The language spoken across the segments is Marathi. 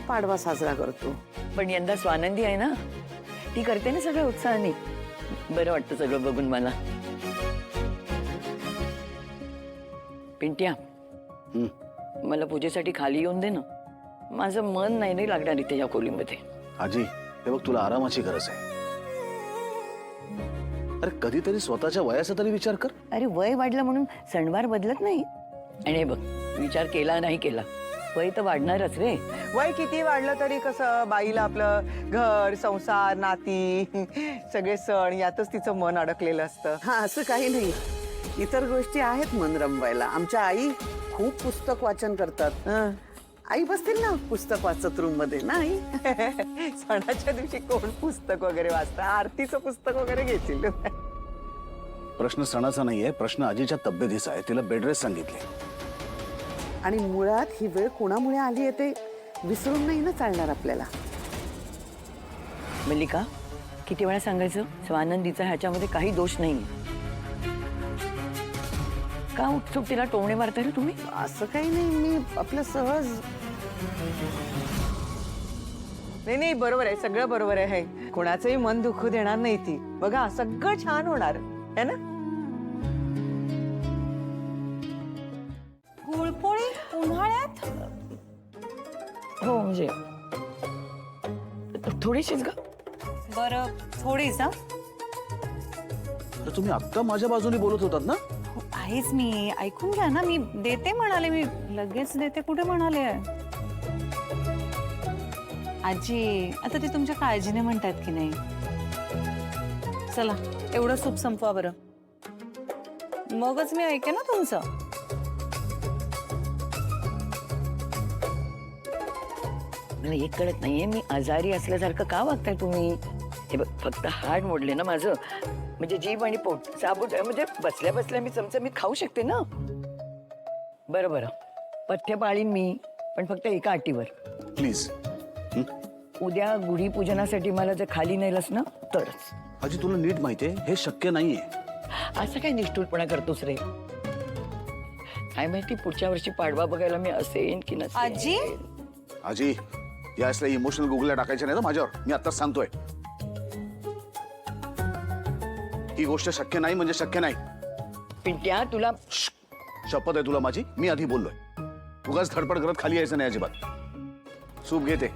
पाडवा साजरा करतो. पण यंदा स्वानंदी आहे ना, ती करते ना सगळं उत्साहाने. बरं वाटतं सगळं बघून मला. पिंट्या, मला पूजेसाठी खाली येऊन दे ना. माझं मन नाही लागणार इथे या खोलीमध्ये. आजी, हे बघ, तुला आरामाची गरज आहे. अरे कधीतरी स्वतःच्या वयाचा तरी विचार कर. अरे वय वाढलं म्हणून सणवार बदलत नाही. आणि हे बघ, विचार केला नाही केला, वय तर वाढणारच रे. वय किती वाढलं तरी कसं बाईला आपलं घर संसार नाती सगळे सण यातच तिचं मन अडकलेलं असतं. हा, असं काही नाही. इतर गोष्टी आहेत मन रमवायला. आमच्या आई खूप पुस्तक वाचन करतात. आई बसतील ना पुस्तक वाचत रूम मध्ये. नाही सणाच्या दिवशी कोण पुस्तक वगैरे वाचतं? आरतीचं पुस्तक वगैरे घेतील. प्रश्न सणाचा नाहीये, प्रश्न आजीच्या तब्येतीचा आहे. तिला बेड रेस्ट सांगितले. आणि मुळात ही वेळ कोणामुळे आली आहे ते विसरून नाही ना चालणार आपल्याला. मल्लिका, किती वेळा सांगायचं, स्वानंदीचा ह्याच्यामध्ये काही दोष नाही. का उत्सुक तिला टोमणे मारताय रे तुम्ही? असं काही नाही, मी आपलं सहज. नाही बरोबर आहे, सगळं बरोबर आहे. कोणाचंही मन दुखू देणार नाही ती. बघा सगळं छान होणार है ना. गुळपोळी उन्हाळ्यात? हो म्हणजे थोडीशीच ग. बरं, थोडीच. हा, तर तुम्ही आत्ता माझ्या बाजूने बोलत होतात ना. आहेच मी. ऐकून घ्या ना. मी देते म्हणाले, मी लगेच देते कुठे म्हणाले. आजी, आता ते तुमच्या काळजीने म्हणतात की नाही. चला, एवढं सूप संपवा बरं, मगच मी ऐके ना तुमचं. मला एक कळत नाहीये, मी आजारी असल्यासारखं का वागताय तुम्ही? हे बघ, फक्त हाड मोडले ना माझं, म्हणजे जीभ आणि पोट साबूत आहे. म्हणजे बसल्या बसल्या मी चमचमीत खाऊ शकते ना. बरं बरं, पथ्य पाळीन मी, पण फक्त एका अटीवर. प्लीज. उद्या गुढीपूजनासाठी मला जर खाली नेलंस ना तरच. आजी, तुला नीट माहितीये हे शक्य नाहीये. असं काय निष्ठुरपणा करतोस रे? काय माहिती पुढच्या वर्षी पाडवा बघायला मी असेन की नसेन. आजी, आजी, या असल्या इमोशनल गुगलला टाकायच्या नाही ना माझ्यावर. मी आत्ताच सांगतोय, ही गोष्ट शक्य नाही म्हणजे शक्य नाही. पिंट्या, तुला शपथ आहे तुला माझी. मी आधी बोललोय. उगाच धडपड करत खाली यायचं नाही अजिबात. सूप घेते.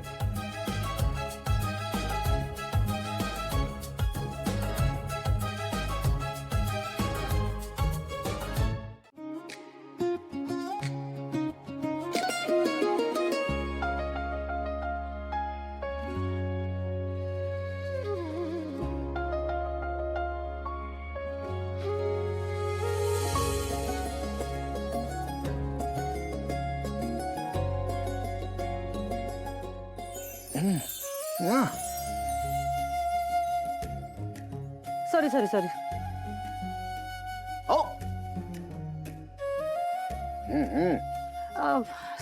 Sorry sorry sorry. हो.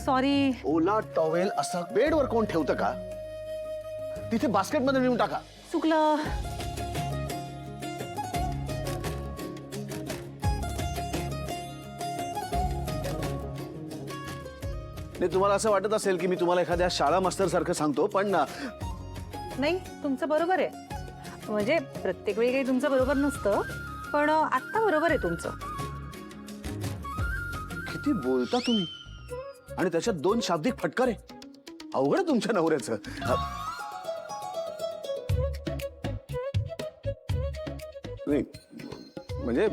सॉरी. ओला टॉवेल असा बेडवर कोण ठेवतं का? तिथे बास्केटमध्ये नेऊन टाका. चुकलं. नाही, तुम्हाला असं वाटत असेल की मी तुम्हाला एखाद्या शाळा मास्तर सारखं सांगतो, पण नाही, तुमचं बरोबर आहे. म्हणजे प्रत्येक वेळी काही तुमचं बरोबर नसतं, पण आत्ता बरोबर आहे तुमचं. किती बोलता तुम्ही, आणि त्याच्यात 2 शाब्दिक फटकारे. अवघड तुमच्या नवऱ्याचं. नाही म्हणजे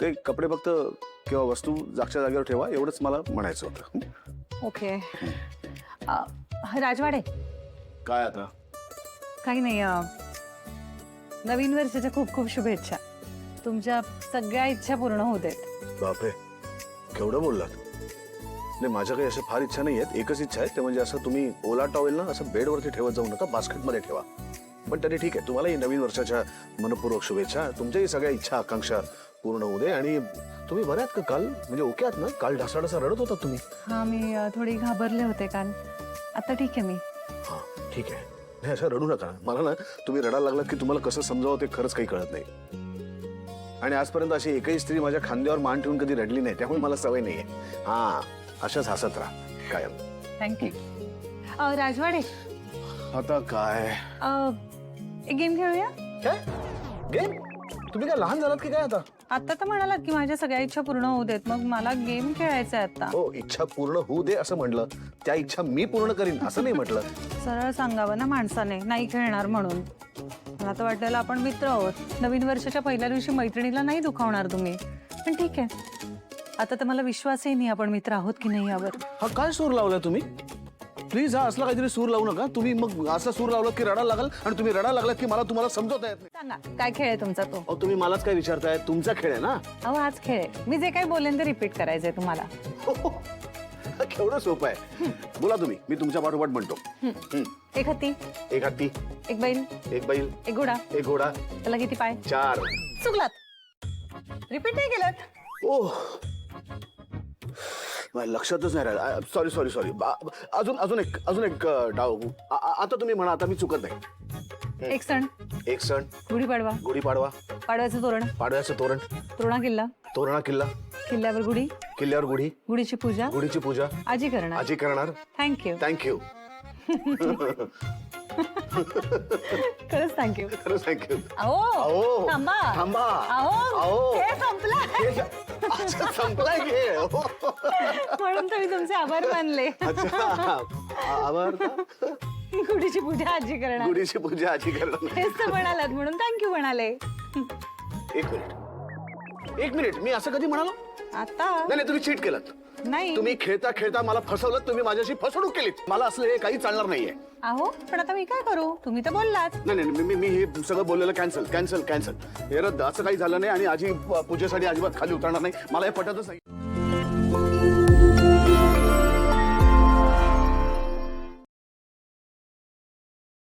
ते कपडे फक्त किंवा वस्तू जागच्या जागेवर ठेवा, एवढंच मला म्हणायचं होतं. ओके. राजवाडे, काय आता? काही नाही. नवीन वर्षाच्या खूप खूप शुभेच्छा. तुमच्या सगळ्या इच्छा पूर्ण होत आहेत. बापरे, केवढं बोललात. नाही, माझ्या काही अशा फार इच्छा नाही आहेत. एकच इच्छा आहे, ते म्हणजे असं तुम्ही ओला टॉवेल ना असं बेडवरती ठेवत जाऊ नका, बास्केटमध्ये ठेवा. पण तरी ठीक आहे. तुम्हालाही नवीन वर्षाच्या मनपूर्वक शुभेच्छा. तुमच्याही सगळ्या इच्छा आकांक्षा पूर्ण होऊ दे. आणि तुम्ही बरे आहात का? काल म्हणजे ओके आहात ना? काल ढासाढासा रडत होता तुम्ही. हा, मी थोडी घाबरले होते काल. आता ठीक आहे मी. हा, ठीक आहे. नाही, असं रडू नका. मला ना तुम्ही रडायला लागलात की तुम्हाला कसं समजावं ते खरंच काही कळत नाही. आणि आजपर्यंत अशी एकही स्त्री माझ्या खांद्यावर मान ठेवून कधी रडली नाही, त्यामुळे मला सवय नाहीये. हा, अशाच हसत राहा कायम. थँक्यू. राजवाडे, आता काय एक गेम खेळूया. काय गेम? तुम्ही काय लहान झालात की काय आता? आता तर म्हणालात की माझ्या सगळ्या इच्छा पूर्ण होऊ देत, मग मला गेम खेळायचा आहे आता. हो, इच्छा पूर्ण होऊ दे असं म्हटलं. त्या इच्छा मी पूर्ण करीन असं नाही म्हटलं. सरळ सांगावं ना माणसाने नाही खेळणार म्हणून. मला तर वाटलेलं आपण मित्र आहोत. नवीन वर्षाच्या पहिल्या दिवशी मैत्रिणीला नाही दुखावणार तुम्ही. पण ठीक आहे, आता तर मला विश्वासही नाही आपण मित्र आहोत की नाही यावर. हा काय सूर लावलाय तुम्ही? प्लीज हा असला काहीतरी सूर लावू नका तुम्ही. मग असा सूर लावला की रडा लागल आणि तुम्ही रडा लागलात की मला तुम्हाला समजवता येत नाही. सांगा काय खेळ आहे तुमचा तो? अहो, तुम्ही मलाच काय विचारताय? तुमचा खेळ आहे ना. अहो हाच खेळ आहे. मी जे काही बोलेन ते रिपीट करायचंय तुम्हाला. केवढं सोपं आहे. बोला तुम्ही, मी तुमच्या पाठोपाठ म्हणतो. एक हत्ती, एक हत्ती, एक बैल, एक बैल, एक घोडा. एक घोडा, त्याला किती पाय? 4. चुकलात. रिपीट नाही केलं. ओह, माझ्या लक्षातच नाही राहिलं. Sorry sorry sorry. अजून एक डाव. आता तुम्ही म्हणा, आता मी चुकत नाही. एक सण, एक सण, गुढीपाडवा, गुढीपाडवा, पाडव्याचं तोरण, पाडव्याचं तोरण, तोरणा किल्ला, तोरणा किल्ला, किल्ल्यावर गुढी, किल्ल्यावर गुढी, गुढीची पूजा गुढीची पूजा आजी करणार. आजी करणार. थँक्यू. थँक्यू. खरंच थँक्यू. खरंच थँक्यू. अहो अहो, थांबा थांबा. अहो अहो. खेळ संपला. अच्छा, संपलाय खेळ. हो. म्हणून तर मी तुमचे आभार मानले. अच्छा, आभार. गुढीची पूजा आजी करणार. गुढीची पूजा आजी करणार. हेच तर म्हणालात म्हणून थँक्यू म्हणाले. एक मिनिट, मी असं कधी म्हणालो? आता नाही, तुम्ही चीट केलं. नाही. तुम्ही खेळता खेळता मला फसवलं. तुम्ही माझ्याशी फसवणूक केलीत. मला असलं हे काही चालणार नाहीये. अहो पण आता मी काय करू? तुम्ही तर बोललात. नाही, मी हे सगळं बोललेलं कॅन्सल. हे रद्द. असं काही झालं नाही आणि आजी पूजेसाठी अजिबात खाली उतरणार नाही. मला हे पटतच नाही.